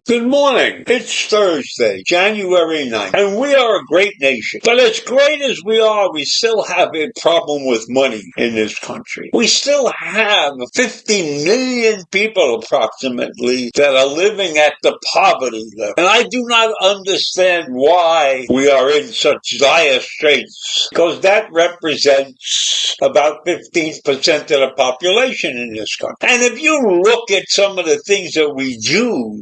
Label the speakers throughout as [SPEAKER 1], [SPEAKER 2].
[SPEAKER 1] Good morning. It's Thursday, January 9th, and we are a great nation. But as great as we are, we still have a problem with money in this country. We still have 50 million people approximately that are living at the poverty level. And I do not understand why we are in such dire straits, because that represents about 15% of the population in this country. And if you look at some of the things that we do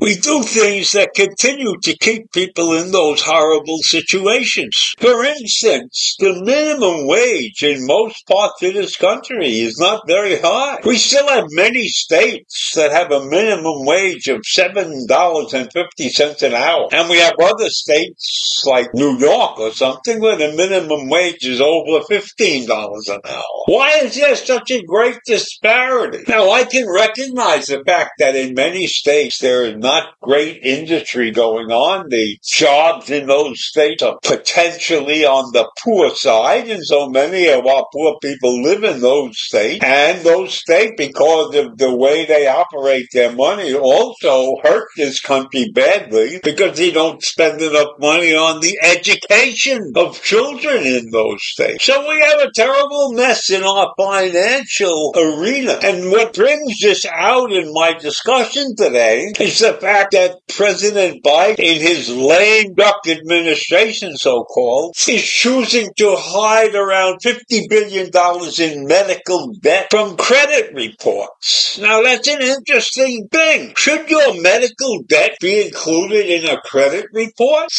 [SPEAKER 1] things that continue to keep people in those horrible situations. For instance, the minimum wage in most parts of this country is not very high. We still have many states that have a minimum wage of $7.50 an hour. And we have other states like New York or something where the minimum wage is over $15 an hour. Why is there such a great disparity? Now, I can recognize the fact that in many states there is not great industry going on. The jobs in those states are potentially on the poor side, and so many of our poor people live in those states. And those states, because of the way they operate their money, also hurt this country badly because they don't spend enough money on the education of children in those states. So we have a terrible mess in our financial arena. And what brings this out in my discussion today is the fact that President Biden, in his lame duck administration, so-called, is choosing to hide around $50 billion in medical debt from credit reports. Now, that's an interesting thing. Should your medical debt be included in a credit report?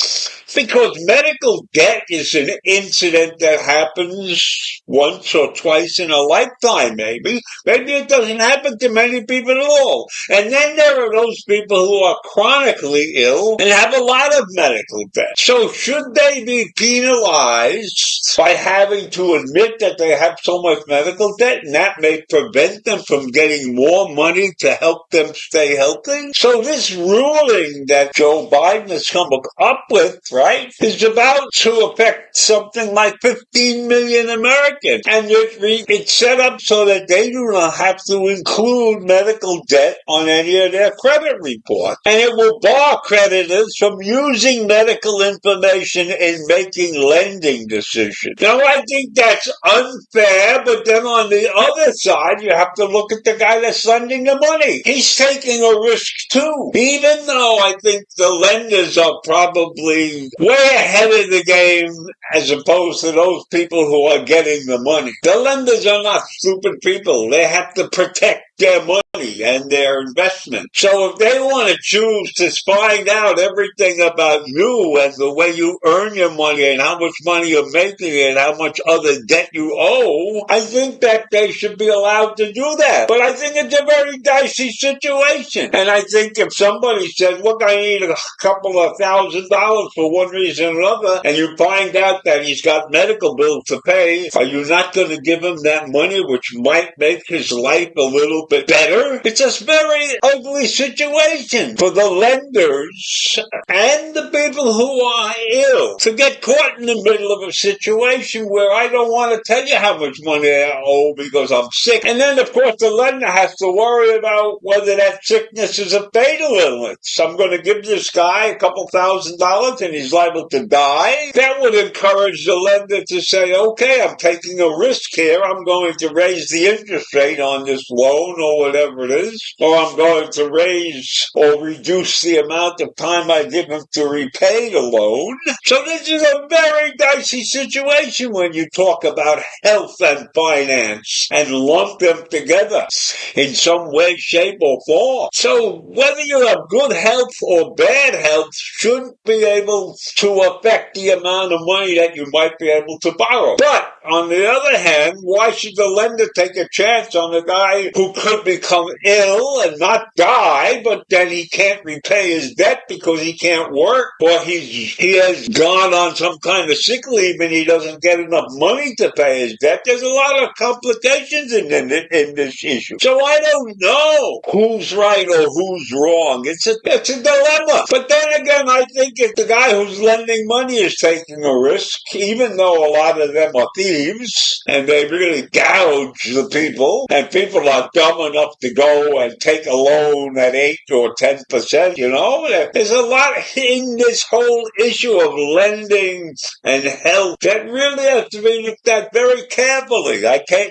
[SPEAKER 1] Because medical debt is an incident that happens once or twice in a lifetime, maybe. Maybe it doesn't happen to many people at all. And then there are those people who are chronically ill and have a lot of medical debt. So should they be penalized by having to admit that they have so much medical debt, and that may prevent them from getting more money to help them stay healthy? So this ruling that Joe Biden has come up with, right, is about to affect something like 15 million Americans. And it's set up so that they do not have to include medical debt on any of their credit reports. And it will bar creditors from using medical information in making lending decisions. Now, I think that's unfair, but then on the other side, you have to look at the guy that's lending the money. He's taking a risk too. Even though I think the lenders are probably way ahead of the game as opposed to those people who are getting the money. The lenders are not stupid people. They have to protect their money and their investment. So if they want to choose to find out everything about you and the way you earn your money and how much money you're making and how much other debt you owe, I think that they should be allowed to do that. But I think it's a very dicey situation. And I think if somebody says, look, I need a couple of $1,000 for one reason or another, and you find out that he's got medical bills to pay, are you not going to give him that money, which might make his life a little little bit better. It's a very ugly situation for the lenders and the people who are ill to get caught in the middle of a situation where I don't want to tell you how much money I owe because I'm sick. And then, of course, the lender has to worry about whether that sickness is a fatal illness. I'm going to give this guy a couple $1,000 and he's liable to die. That would encourage the lender to say, okay, I'm taking a risk here. I'm going to raise the interest rate on this loan or whatever it is, or I'm going to raise or reduce the amount of time I give him to repay the loan. So this is a very dicey situation when you talk about health and finance and lump them together in some way, shape, or form. So whether you have good health or bad health shouldn't be able to affect the amount of money that you might be able to borrow. But on the other hand, why should the lender take a chance on a guy who could become ill and not die, but then he can't repay his debt because he can't work, or he has gone on some kind of sick leave and he doesn't get enough money to pay his debt? There's a lot of complications in this issue. So I don't know who's right or who's wrong. It's a dilemma. But then again, I think if the guy who's lending money is taking a risk, even though a lot of them are thieves and they really gouge the people, and people are dumb enough to go and take a loan at 8 or 10%, there's a lot in this whole issue of lending and health that really has to be looked at very carefully.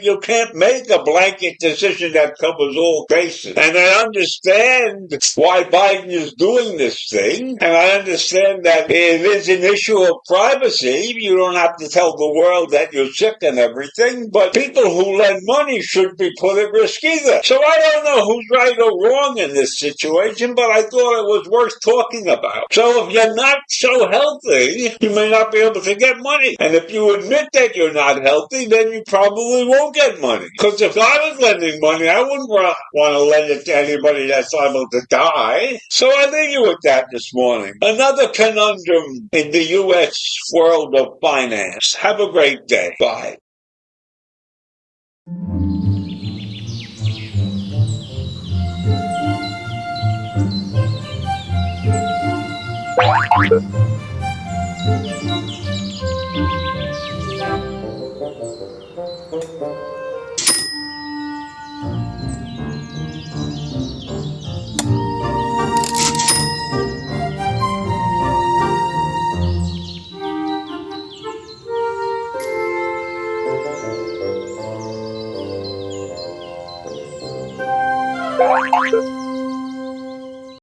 [SPEAKER 1] You can't make a blanket decision that covers all bases. And I understand why Biden is doing this thing, and I understand that it is an issue of privacy. You don't have to tell the world that you're sick and everything, but people who lend money shouldn't be put at risk either. So I don't know who's right or wrong in this situation, but I thought it was worth talking about. So if you're not so healthy, you may not be able to get money. And if you admit that you're not healthy, then you probably won't get money. Because if I was lending money, I wouldn't want to lend it to anybody that's liable to die. So I leave you with that this morning. Another conundrum in the U.S. world of finance. Have a great day. Bye.